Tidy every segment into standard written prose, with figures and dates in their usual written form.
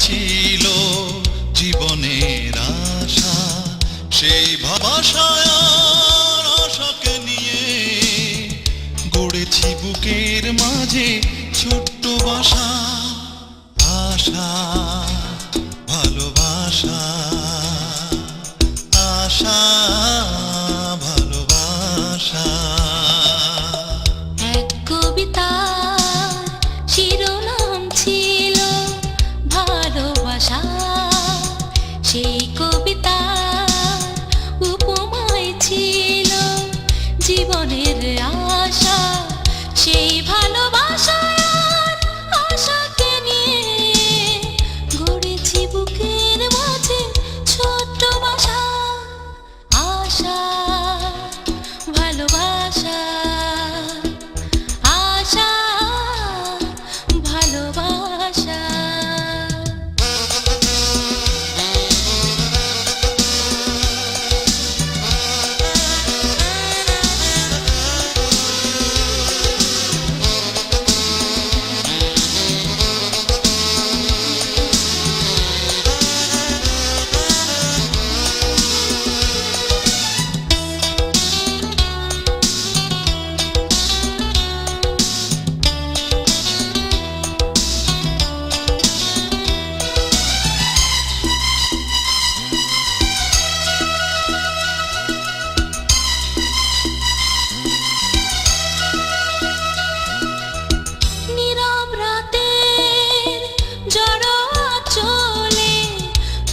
ছিল জীবনের আশা, সেই ভাবাশায় আর আশাকে নিয়ে গড়েছি বুকের মাঝে ছোট্ট বাসা। আশা, ভালোবাসা, আশা, ভালোবাসা। এক কবিতার শিরোনাম ছিল ভালোবাসা, সেই কবিতার উপমায় ছিল জীবনের আশা, সেই ভালোবাসায় আর আশাকে নিয়ে গড়েছি বুকের মাঝে ছোট্ট বাসা। আশা, ভালোবাসা, আশা, ভালোবাসা।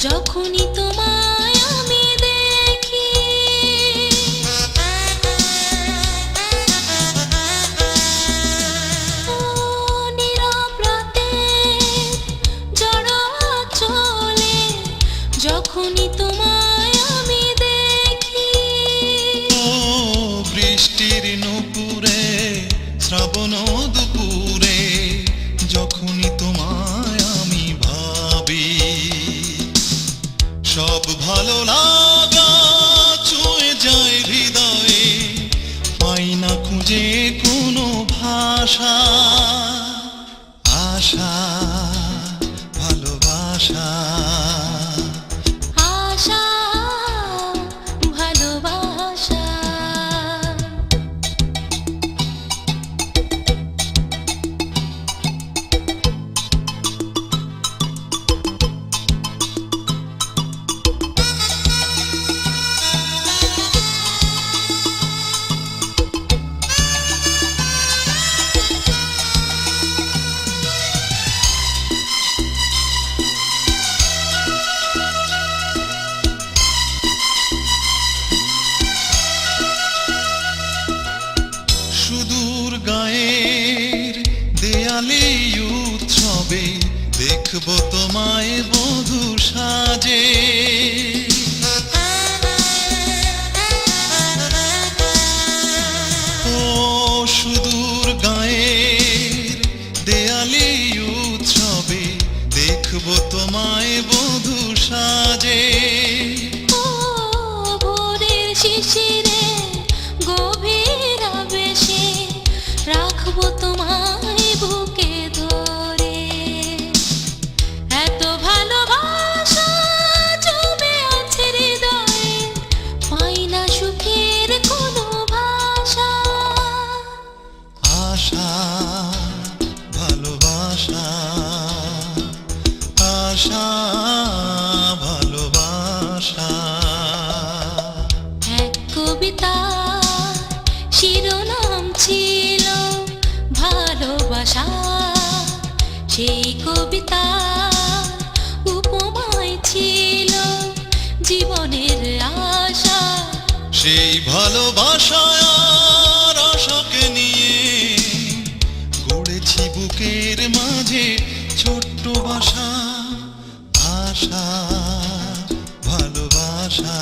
যখনই তোমায় আমি দেখি, নীরব রাতের জড় আঁচলে যখনই তোমায় আমি দেখি, বৃষ্টির নুপুরে শ্রাবণ দুপুরে যখনই তোমায় আমি ভাবি, সব ভালো লাগা ছুঁয়ে যায় হৃদয়ে, পাই না খুঁজে কোনো ভাষা। আশা, ভালোবাসা, আশা, ভালোবাসা। সুদূর গায়ের দেয়ালে উৎসবে দেখব তোমায় বধূ সাজে, ও সুদূর গায়ের দেয়ালে উৎসবে দেখব তোমায় বধূ সাজে, ও ভোরের শিশিরে গভীর আবেশে রাখবো তোমায় বুকে ধরে, এত ভালোবাসা জমে আছে হৃদয়ে, পাই না সুখের কোনো ভাষা। আশা, ভালোবাসা, আশা, ভালোবাসা। এক কবিতার শিরোনাম ছিল ভালোবাসা, সেই কবিতার উপমায় ছিল জীবনের আশা, সেই ভালোবাসায় আর আশাকে নিয়ে গড়েছি বুকের মাঝে ছোট্ট বাসা। আশা, ভালোবাসা।